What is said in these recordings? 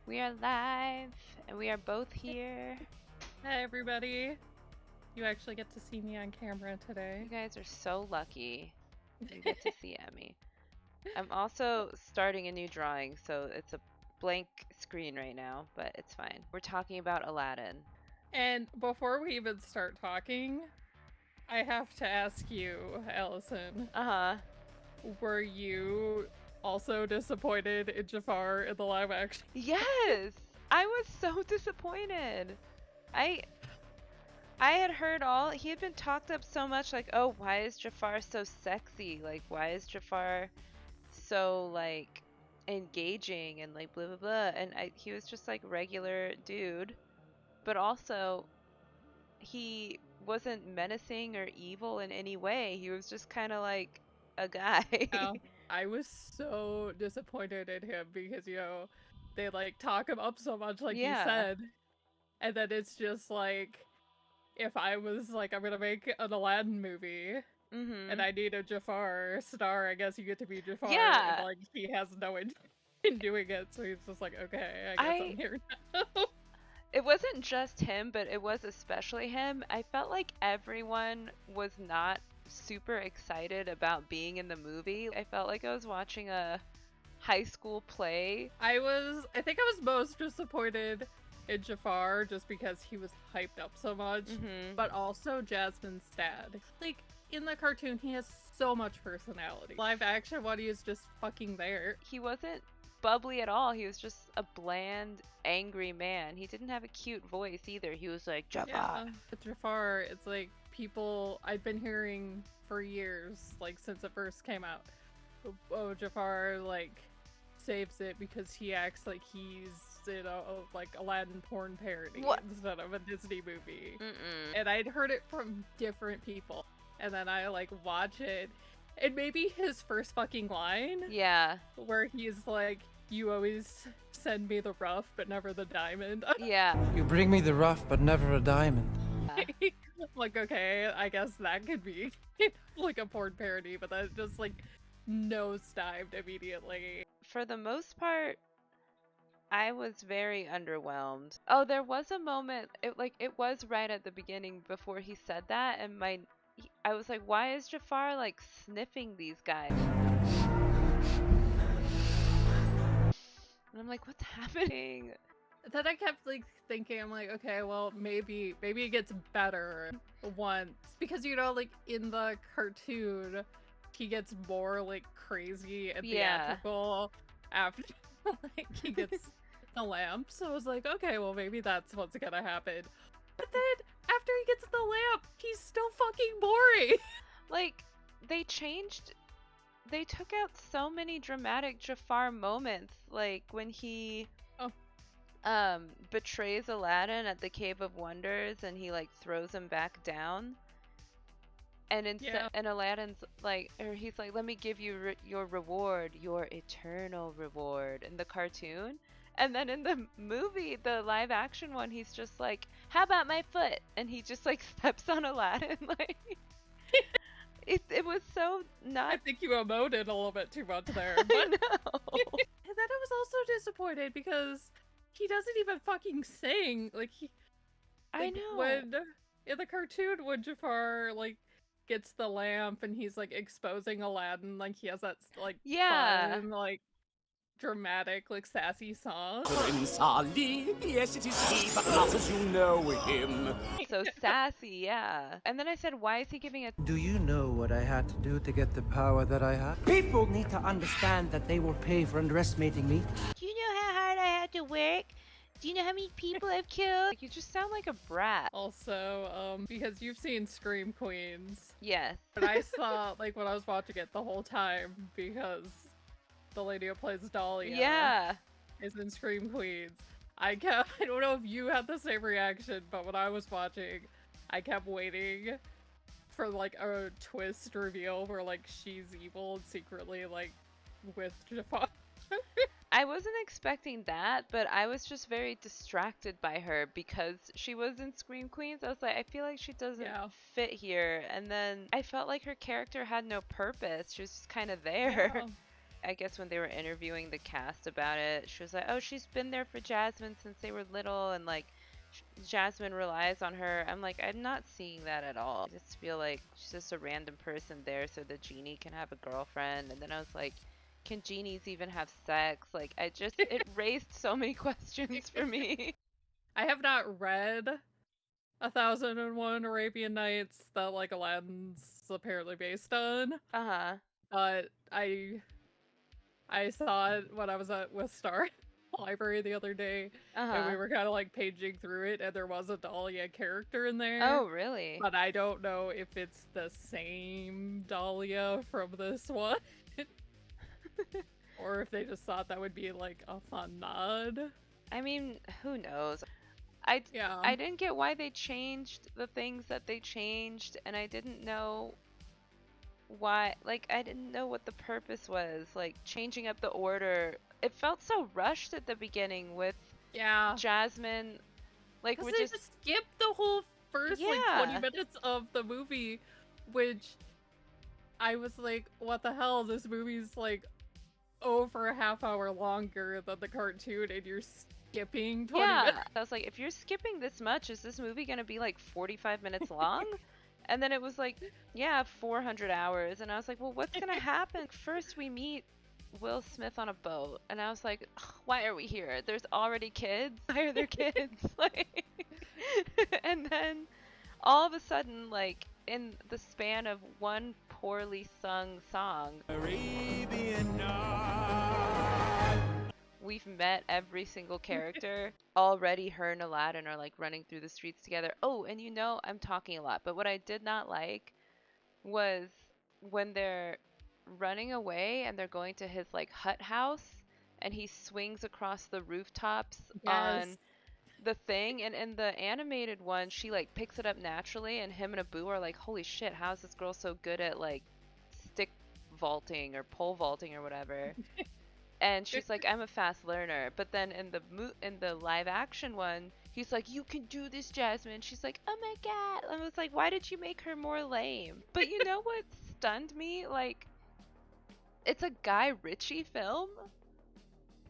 We are live and we are both here. Hi, everybody. You actually get to see me on camera today. You guys are so lucky you get to see Emmie. I'm also starting a new drawing, so it's a blank screen right now, but it's fine. We're talking about Aladdin. And before we even start talking, I have to ask you, Allison, Uh-huh. were you also disappointed in Jafar in the live action? Yes! I was so disappointed. I had heard he had been talked up so much, like, oh, why is Jafar so sexy? Like, why is Jafar so, like, engaging and, like, blah, blah, blah. And he was just, like, regular dude. But also, he wasn't menacing or evil in any way. He was just kind of like a guy. Oh, I was so disappointed in him because, they, like, talk him up so much, like you Yeah. said. And then it's just like, if I was like, I'm gonna make an Aladdin movie, and I need a Jafar star, I guess you get to be Jafar, and Yeah. like he has no interest in doing it, so he's just like, okay, I guess I'm here now. It wasn't just him, but it was especially him. I felt like everyone was not super excited about being in the movie. I felt like I was watching a high school play. I think I was most disappointed in Jafar just because he was hyped up so much, but also Jasmine's dad. Like, in the cartoon, he has so much personality. Live action, what he is just fucking there. He wasn't bubbly at all. He was just a bland, angry man. He didn't have a cute voice either. He was like, Jafar. Yeah, with Jafar, it's like people I've been hearing for years, like since it first came out. Oh, Jafar, like, saves it because he acts like he's like Aladdin porn parody instead of a Disney movie. And I'd heard it from different people, and then I like watch it, and maybe his first fucking line, yeah, where he's like, "You always send me the rough, but never the diamond." yeah. You bring me the rough, but never a diamond. Like, okay, I guess that could be like a porn parody, but that just like nosedived immediately. For the most part, I was very underwhelmed. Oh, there was a moment, it was right at the beginning before he said that, and I was like, why is Jafar like sniffing these guys? And I'm like, what's happening? Then I kept like thinking, I'm like, okay, well, maybe it gets better once, because like in the cartoon, he gets more like crazy and theatrical after like he gets the lamp. So I was like, okay, well, maybe that's what's gonna happen. But then after he gets the lamp, he's still fucking boring. Like, they took out so many dramatic Jafar moments, like when he betrays Aladdin at the Cave of Wonders and he like throws him back down. And and Aladdin's like, or he's like, let me give you your reward, your eternal reward in the cartoon. And then in the movie, the live action one, he's just like, how about my foot? And he just like steps on Aladdin. Like, it was so not. I think you emoted a little bit too much there. But I know. And then I was also disappointed because he doesn't even fucking sing. Like, I know. When in the cartoon, when Jafar like gets the lamp and he's like exposing Aladdin, like he has that like fun, like dramatic, like sassy song. Prince Ali, yes it is he, but not as you know him. So sassy, yeah. And then I said, why is he giving a... Do you know what I had to do to get the power that I had? People need to understand that they will pay for underestimating me. Do you know how hard I had to work? Do you know how many people I've killed? Like, you just sound like a brat. Also, because you've seen Scream Queens. Yes. But I saw, like, when I was watching it the whole time, because the lady who plays Dahlia is in Scream Queens. I don't know if you had the same reaction, but when I was watching, I kept waiting for, like, a twist reveal where, like, she's evil and secretly, like, with Jafar. I wasn't expecting that, but I was just very distracted by her because she was in Scream Queens. I was like, I feel like she doesn't fit here. And then I felt like her character had no purpose. She was just kind of there. I guess when they were interviewing the cast about it, she was like, "Oh, she's been there for Jasmine since they were little, and like Jasmine relies on her." I'm like, I'm not seeing that at all. I just feel like she's just a random person there so the genie can have a girlfriend. And then I was like, can genies even have sex? Like, it raised so many questions for me. I have not read 1001 Arabian Nights that like Aladdin's apparently based on. Uh-huh. But I saw it when I was at Star Library the other day, and we Uh-huh. were kind of like paging through it, and there was a Dahlia character in there. Oh, really? But I don't know if it's the same Dahlia from this one, or if they just thought that would be like a fun nod. I mean, who knows? Yeah. I didn't get why they changed the things that they changed, and I didn't know why, like, I didn't know what the purpose was, like, changing up the order. It felt so rushed at the beginning with Yeah. Jasmine. Like, Because we're they just skipped the whole first like 20 Yeah. minutes of the movie, which I was like, what the hell? This movie's like over a half hour longer than the cartoon, and you're skipping 20 Yeah. minutes. I was like, if you're skipping this much, is this movie gonna be like 45 minutes long? And then it was like, yeah, 400 hours. And I was like, well, what's gonna happen? First, we meet Will Smith on a boat. And I was like, "Ugh, why are we here? There's already kids? Why are there kids?" Like, and then all of a sudden, like, in the span of one poorly sung song, Arabian Night. we've met every single character. Already her and Aladdin are like running through the streets together. Oh, and you know, I'm talking a lot, but what I did not like was when they're running away and they're going to his like hut house and he swings across the rooftops on the thing, and in the animated one she like picks it up naturally, and him and Abu are like, holy shit, how is this girl so good at like stick vaulting or pole vaulting or whatever? And she's like, I'm a fast learner. But then in the live action one, he's like, you can do this, Jasmine. She's like, oh my god. I was like, why did you make her more lame? But you know what stunned me? Like, it's a Guy Ritchie film.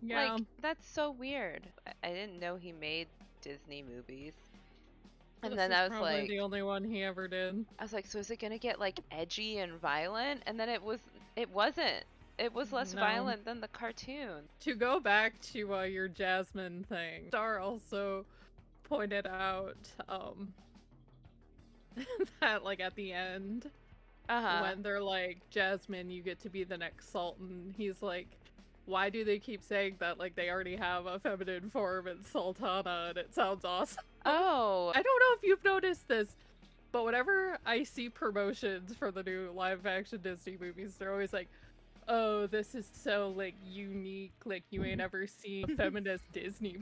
Yeah. Like, that's so weird. I didn't know he made Disney movies. And This then is I was probably like, the only one he ever did. so is it gonna get like edgy and violent? And then it wasn't. It was less No. violent than the cartoon. To go back to your Jasmine thing, Star also pointed out that like at the end, Uh-huh. when they're like, Jasmine, you get to be the next Sultan, he's like, why do they keep saying that? Like, they already have a feminine form in Sultana, and it sounds awesome. Oh. I don't know if you've noticed this, but whenever I see promotions for the new live-action Disney movies, they're always like, oh, this is so, like, unique, like, you ain't ever seen feminist Disney.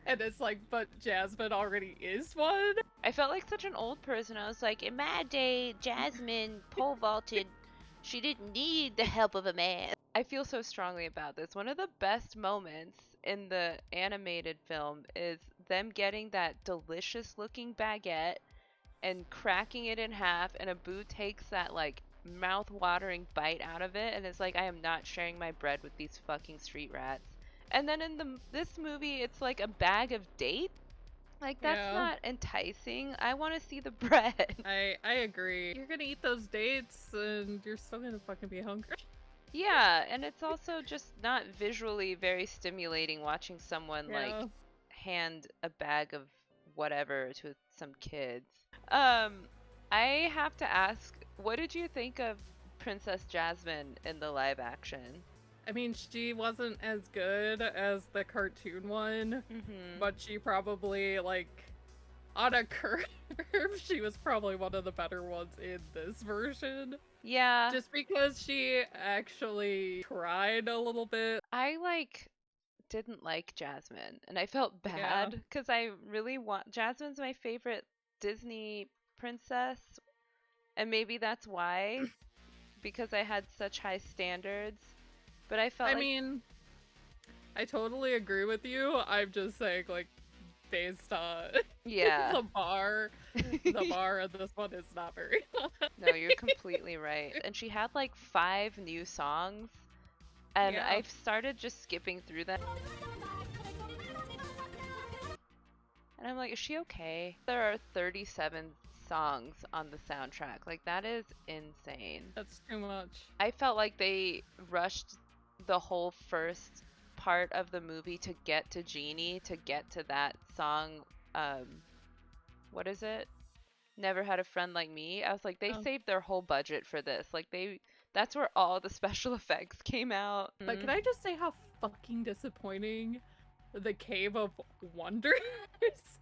And it's like, but Jasmine already is one? I felt like such an old person. I was like, in my day, Jasmine pole vaulted. She didn't need the help of a man. I feel so strongly about this. One of the best moments in the animated film is them getting that delicious looking baguette and cracking it in half, and Abu takes that like mouth-watering bite out of it and is like, I am not sharing my bread with these fucking street rats. And then in this movie, it's like a bag of dates. Like, that's Yeah. not enticing. I want to see the bread. I agree. You're gonna eat those dates and you're still gonna fucking be hungry. Yeah, and it's also just not visually very stimulating watching someone like hand a bag of whatever to some kids. I have to ask, what did you think of Princess Jasmine in the live action? I mean, she wasn't as good as the cartoon one, but she probably, like, on a curve, she was probably one of the better ones in this version. Yeah. Just because she actually tried a little bit. I, like, didn't like Jasmine, and I felt bad because I really want... Jasmine's my favorite Disney princess, and maybe that's why, because I had such high standards. But I felt I mean, I totally agree with you. I'm just saying, like, based on Yeah. the bar. The bar of this one is not very high. No, you're completely right. And she had like 5 new songs, and Yeah. I've started just skipping through them. And I'm like, is she okay? There are 37 songs on the soundtrack. Like, that is insane. That's too much. I felt like they rushed the whole first part of the movie to get to Genie, to get to that song. What is it? Never Had a Friend Like Me. I was like, they Oh. saved their whole budget for this. Like, that's where all the special effects came out. But can I just say how fucking disappointing the Cave of Wonders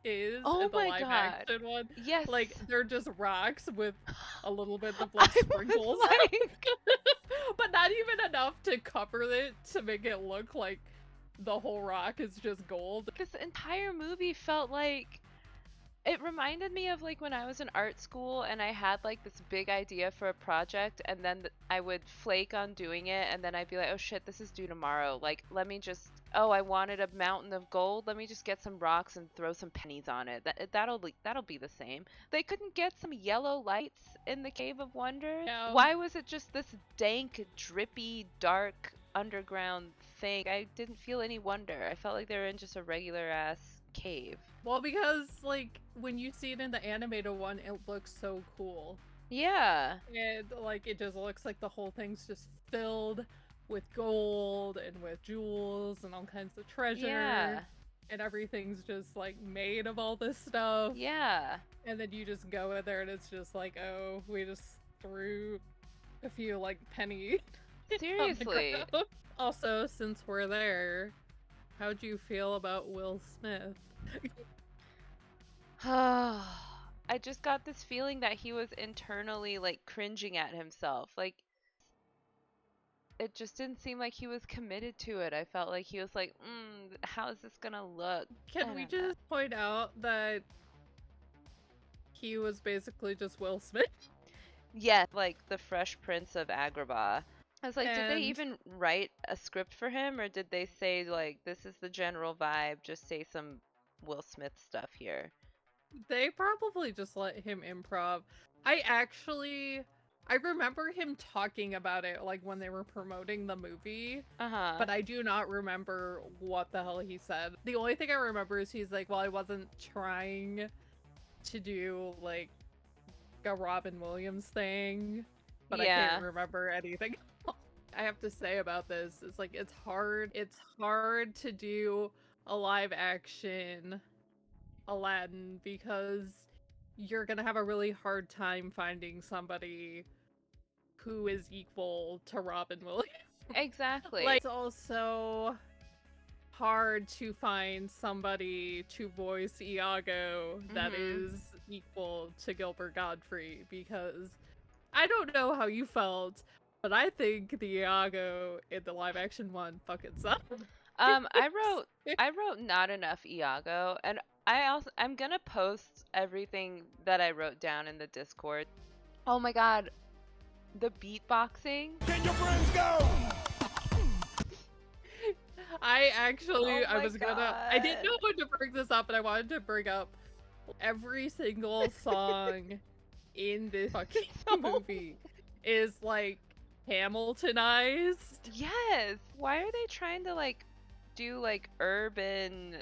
is Oh in the my live God. action one? Yes. Like, they're just rocks with a little bit of like I was sprinkles. like- But not even enough to cover it to make it look like the whole rock is just gold. This entire movie felt like it reminded me of like when I was in art school and I had like this big idea for a project, and then I would flake on doing it, and then I'd be like, oh shit, this is due tomorrow. Like, let me just, oh, I wanted a mountain of gold. Let me just get some rocks and throw some pennies on it. That'll be the same. They couldn't get some yellow lights in the Cave of Wonders. Yeah. Why was it just this dank, drippy, dark underground thing? I didn't feel any wonder. I felt like they were in just a regular ass cave. Well, because like when you see it in the animated one, it looks so cool. Yeah. And like it just looks like the whole thing's just filled with gold and with jewels and all kinds of treasure. Yeah. And everything's just like made of all this stuff. Yeah. And then you just go in there and it's just like, oh, we just threw a few like pennies. on the Seriously. ground. Also, since we're there, how'd you feel about Will Smith? I just got this feeling that he was internally like cringing at himself. Like, it just didn't seem like he was committed to it. I felt like he was like, how is this gonna look? Can we just point out that he was basically just Will Smith? Yeah, like the Fresh Prince of Agrabah. I was like, did they And- even write a script for him, or did they say like, this is the general vibe, just say some Will Smith stuff here? They probably just let him improv. I remember him talking about it like when they were promoting the movie, Uh-huh. but I do not remember what the hell he said. The only thing I remember is he's like, well, I wasn't trying to do like a Robin Williams thing, but I can't remember anything. I have to say about this is like it's hard to do a live action Aladdin because you're gonna have a really hard time finding somebody who is equal to Robin Williams. Exactly. Like, it's also hard to find somebody to voice Iago that is equal to Gilbert Godfrey, because I don't know how you felt, but I think the Iago in the live action one fucking sucked. I wrote not enough Iago, and I'm gonna post everything that I wrote down in the Discord. Oh my god, the beatboxing. Can your friends go? I Oh was gonna, I didn't know when to bring this up, but I wanted to bring up every single song in this fucking movie is like Hamiltonized. Yes. Why are they trying to like do like urban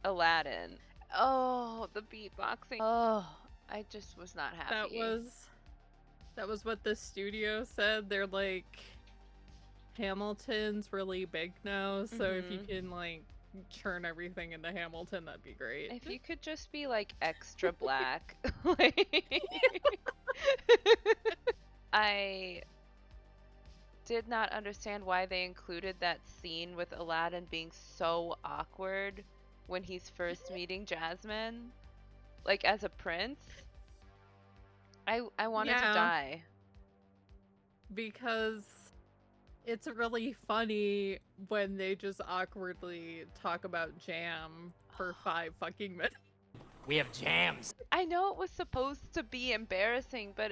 Aladdin? Oh, the beatboxing. Oh, I just was not happy. That was what the studio said. They're like, Hamilton's really big now, so if you can like churn everything into Hamilton, that'd be great. If you could just be like extra black. Like, I did not understand why they included that scene with Aladdin being so awkward when he's first meeting Jasmine, like as a prince. I wanted to die. Because it's really funny when they just awkwardly talk about jam for 5 fucking minutes. We have jams. I know it was supposed to be embarrassing, but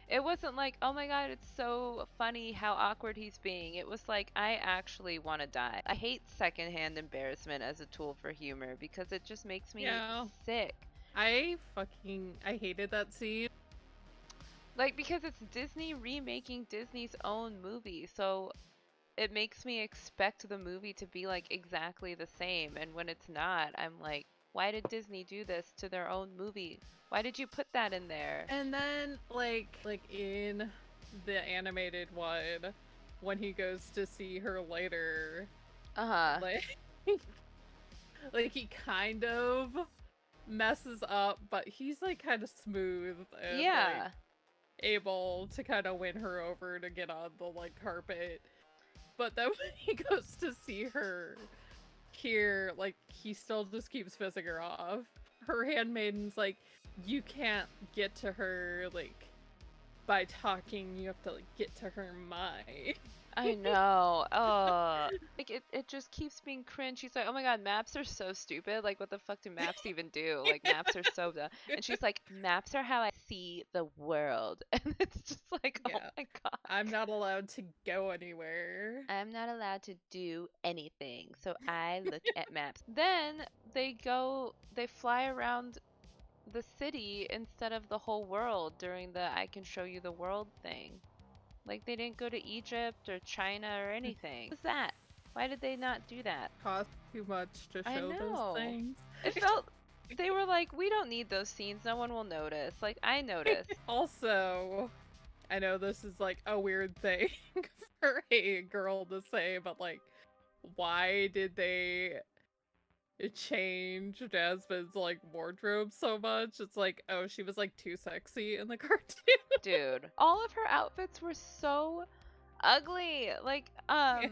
It wasn't like, oh my god, it's so funny how awkward he's being. It was like, I actually want to die. I hate secondhand embarrassment as a tool for humor because it just makes me Yeah. sick. I hated that scene. Like, because it's Disney remaking Disney's own movie, so it makes me expect the movie to be like exactly the same. And when it's not, I'm like, why did Disney do this to their own movie? Why did you put that in there? And then like in the animated one, when he goes to see her later, Uh-huh. like like he kind of messes up, but he's like kind of smooth and Yeah. like able to kind of win her over to get on the like carpet. But then when he goes to see her here, like he still just keeps pissing her off. Her handmaiden's like, you can't get to her like by talking, you have to like get to her mind. I know. Like it just keeps being cringe. She's like, "Oh my god, maps are so stupid. Like what the fuck do maps even do? Like maps are so dumb." And she's like, "Maps are how I see the world." And it's just like, "Oh Yeah. my god. I'm not allowed to go anywhere. I'm not allowed to do anything. So I look at maps." Then they fly around the city instead of the whole world during the I can show you the world thing. Like they didn't go to Egypt or China or anything. What was that? Why did they not do that? Cost too much to I show know. those things. It felt they were like, we don't need those scenes. No one will notice. Like I noticed. Also, I know this is like a weird thing for a girl to say, but like, why did they change Jasmine's like wardrobe so much? It's like, oh, she was like too sexy in the cartoon. Dude, all of her outfits were so ugly. Like, I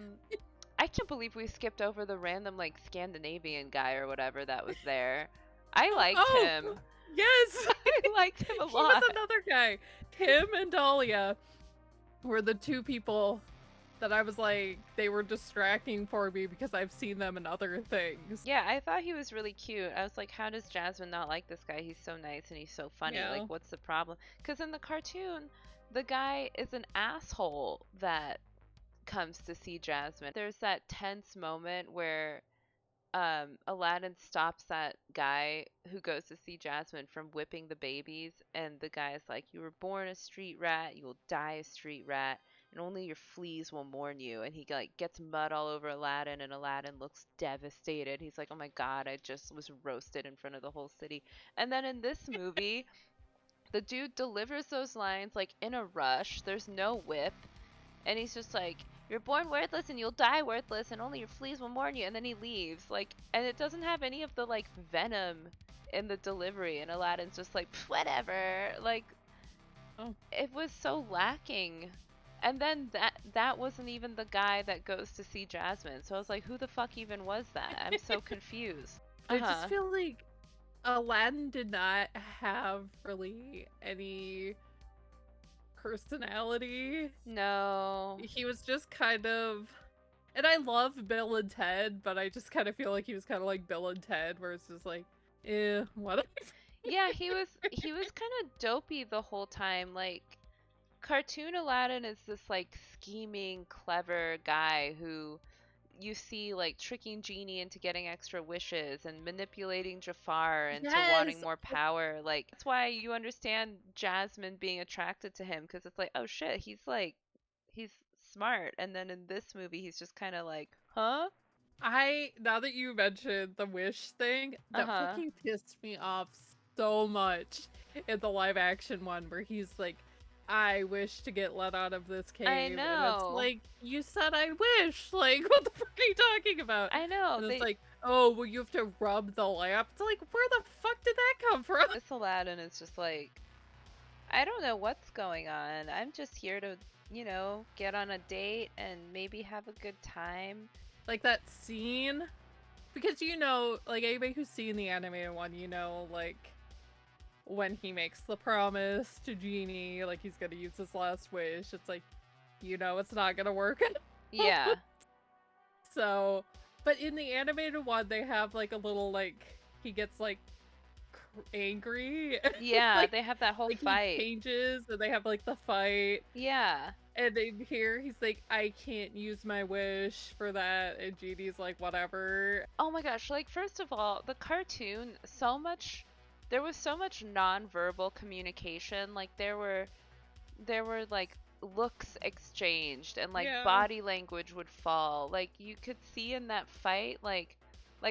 can't believe we skipped over the random like Scandinavian guy or whatever that was there. I liked him. Yes, I liked him a he lot. was another guy. Him and Dahlia were the two people that I was like, they were distracting for me because I've seen them in other things. Yeah, I thought he was really cute. I was like, how does Jasmine not like this guy? He's so nice and he's so funny. Yeah. Like, what's the problem? Because in the cartoon, the guy is an asshole that comes to see Jasmine. There's that tense moment where Aladdin stops that guy who goes to see Jasmine from whipping the babies, and the guy's like, "You were born a street rat, you will die a street rat, and only your fleas will mourn you." And he like gets mud all over Aladdin, and Aladdin looks devastated. He's like, "Oh my god, I just was roasted in front of the whole city." And then in this movie, the dude delivers those lines like in a rush. There's no whip, and he's just like, "You're born worthless and you'll die worthless and only your fleas will mourn you," and then he leaves. Like, and it doesn't have any of the like venom in the delivery, and Aladdin's just like, whatever. Like, Oh. it was so lacking. And then that wasn't even the guy that goes to see Jasmine. So I was like, who the fuck even was that? I'm so confused. I just feel like Aladdin did not have really any personality. No. He was just kind of, and I love Bill and Ted, but I just kind of feel like he was kind of like Bill and Ted, where it's just like, whatever. Yeah, he was kind of dopey the whole time. Like, cartoon Aladdin is this like scheming, clever guy who you see like tricking Genie into getting extra wishes and manipulating Jafar into wanting Yes! more power. Like, that's why you understand Jasmine being attracted to him, because it's like, oh shit, he's smart. And then in this movie, he's just kind of like, huh? Now that you mentioned the wish thing, that fucking pissed me off so much in the live action one, where he's like, I wish to get let out of this cave. I know. And it's like, you said I wish. Like, what the fuck are you talking about? I know. And it's like, oh, well, you have to rub the lamp. It's like, where the fuck did that come from? This Aladdin is just like, I don't know what's going on. I'm just here to, get on a date and maybe have a good time. Like that scene, because like anybody who's seen the animated one, like when he makes the promise to Genie, like he's gonna use his last wish, it's like, it's not gonna work. Yeah. So, but in the animated one, they have like a little, like, he gets like angry. Yeah, they have that whole Like he fight. changes and they have like the fight. Yeah. And in here he's like, I can't use my wish for that, and Genie's like, whatever. Oh my gosh, like first of all, the cartoon, there was so much non-verbal communication. Like there were like looks exchanged and like Yeah. body language would fall. Like you could see in that fight like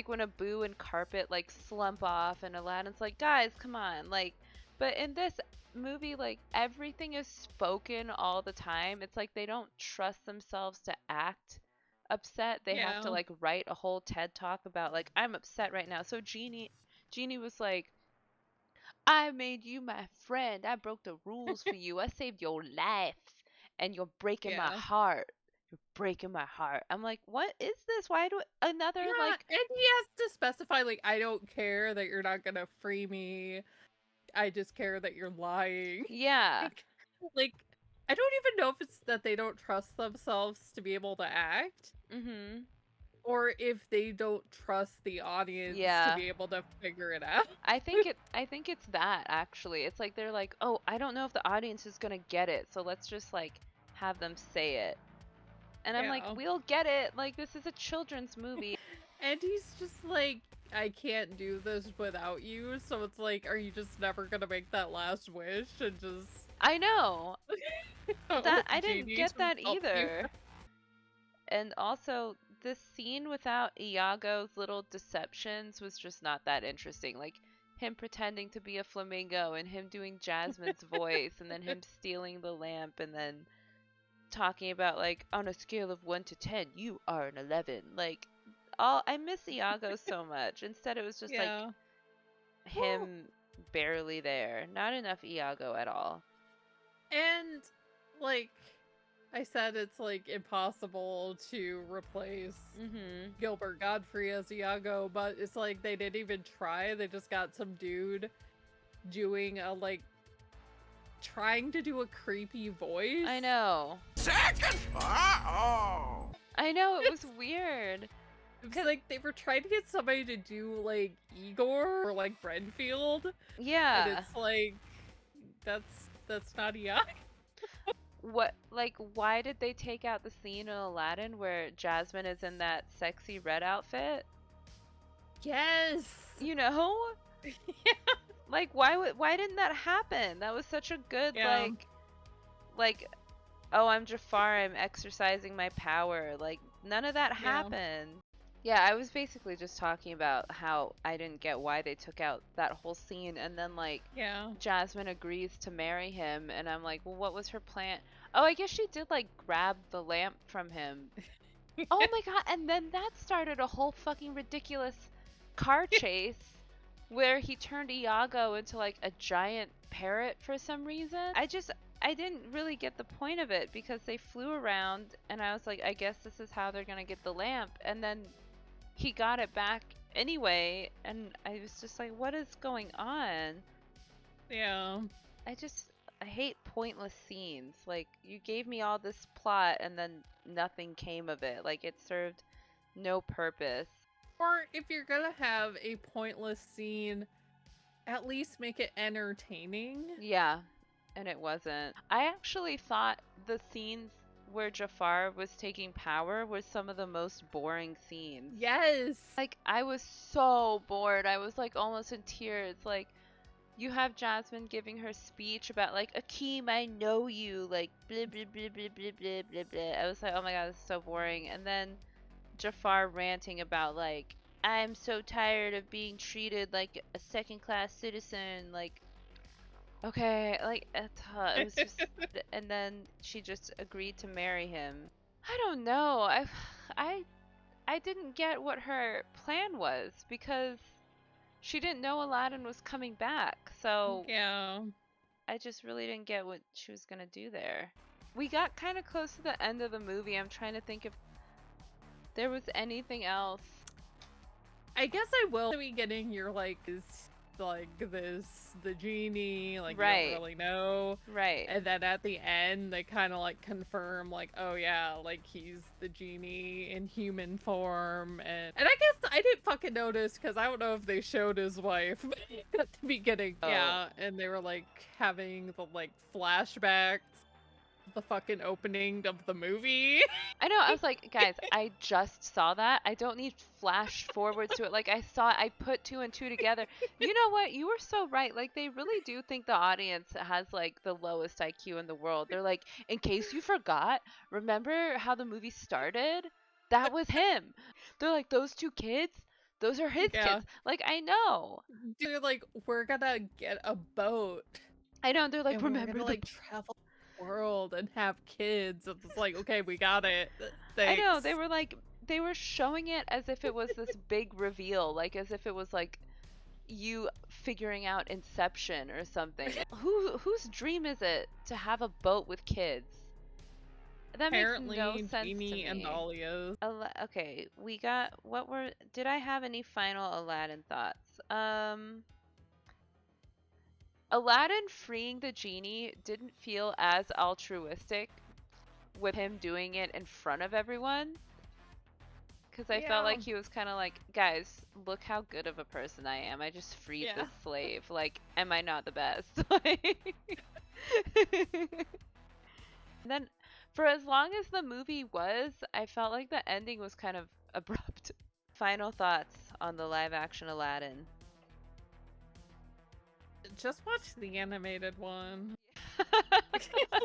when Abu and Carpet like slump off and Aladdin's like, "Guys, come on." Like but in this movie like everything is spoken all the time. It's like they don't trust themselves to act upset. They have to Yeah. like write a whole TED talk about like I'm upset right now. So Genie was like, I made you my friend. I broke the rules for you. I saved your life. And you're breaking my Yeah. heart. You're breaking my heart. I'm like, what is this? Why do another Yeah, like and he has to specify, like, I don't care that you're not gonna free me. I just care that you're lying. yeah. Like, I don't even know if it's that they don't trust themselves to be able to act, Mhm. or if they don't trust the audience to Yeah. be able to figure it out. I think it's that actually. It's like they're like, "Oh, I don't know if the audience is going to get it. So let's just like have them say it." And I'm like, Yeah. "We'll get it. Like this is a children's movie." And he's just like, I can't do this without you, so it's like, are you just never gonna make that last wish and just I know. That I didn't Genie get just that help you? either. And also, this scene without Iago's little deceptions was just not that interesting. Like him pretending to be a flamingo and him doing Jasmine's voice and then him stealing the lamp and then talking about like on a scale of 1 to 10, you are an 11. Like all I miss Iago so much. Instead it was just like Yeah. Well, him barely there. Not enough Iago at all. and like I said, it's like impossible to replace Mhm. Gilbert Godfrey as Iago, but it's like they didn't even try. They just got some dude doing a like trying to do a creepy voice. I know. Second? Uh-oh. I know it was weird. It's like they were trying to get somebody to do like Igor or like Renfield, and Yeah. it's like that's not Iago. What like why did they take out the scene in Aladdin where Jasmine is in that sexy red outfit? Yes. You know? Yeah. Like why didn't that happen? That was such a good Yeah. like oh, I'm Jafar, I'm exercising my power. Like none of that Yeah. happened. Yeah, I was basically just talking about how I didn't get why they took out that whole scene and then like Yeah. Jasmine agrees to marry him and I'm like, "Well, what was her plan?" Oh, I guess she did like grab the lamp from him. Oh my god, and then that started a whole fucking ridiculous car chase where he turned Iago into like a giant parrot for some reason. I didn't really get the point of it because they flew around and I was like, I guess this is how they're gonna get the lamp. And then he got it back anyway, and I was just like, what is going on? Yeah. I hate pointless scenes. Like, you gave me all this plot and then nothing came of it. Like, it served no purpose. Or if you're gonna have a pointless scene, at least make it entertaining. Yeah, and it wasn't. I actually thought the scenes where Jafar was taking power was some of the most boring scenes. Yes. Like, I was so bored. I was like almost in tears. Like, you have Jasmine giving her speech about like, Akeem, I know you, like blah blah blah blah blah blah blah blah. I was like, oh my god, this is so boring. And then Jafar ranting about like, I'm so tired of being treated like a second-class citizen. Like, okay, like it was just, and then she just agreed to marry him. I don't know. I I didn't get what her plan was because she didn't know Aladdin was coming back. So Yeah. I just really didn't get what she was gonna do there. We got kind of close to the end of the movie. I'm trying to think if there was anything else. I guess I will be getting your like the genie, like you Right. don't really know. Right. And then at the end they kinda like confirm like, oh yeah, like he's the genie in human form, and I guess I didn't fucking notice because I don't know if they showed his wife at the beginning. Oh. Yeah, and they were like having the like flashbacks, the fucking opening of the movie. I know, I was like, guys, I just saw that. I don't need flash forwards to it. Like, I put two and two together. You know what? You were so right. Like, they really do think the audience has, like, the lowest IQ in the world. They're like, in case you forgot, remember how the movie started? That was him. They're like, those two kids? Those are his Yeah. kids. Like, I know. They're like, we're gonna get a boat. I know. They're like, and remember we're gonna, the like travel the world and have kids. It's like, okay, we got it. I know, Thanks. they were like, they were showing it as if it was this big reveal, like as if it was like you figuring out Inception or something. Whose dream is it to have a boat with kids? That Apparently, makes no sense to Genie me. and Dahlia's. Okay, we got did I have any final Aladdin thoughts? Aladdin freeing the genie didn't feel as altruistic with him doing it in front of everyone. Because I felt like he was kind of like, guys, look how good of a person I am. I just freed this slave. Like, am I not the best? And then, for as long as the movie was, I felt like the ending was kind of abrupt. Final thoughts on the live action Aladdin. Just watch the animated one.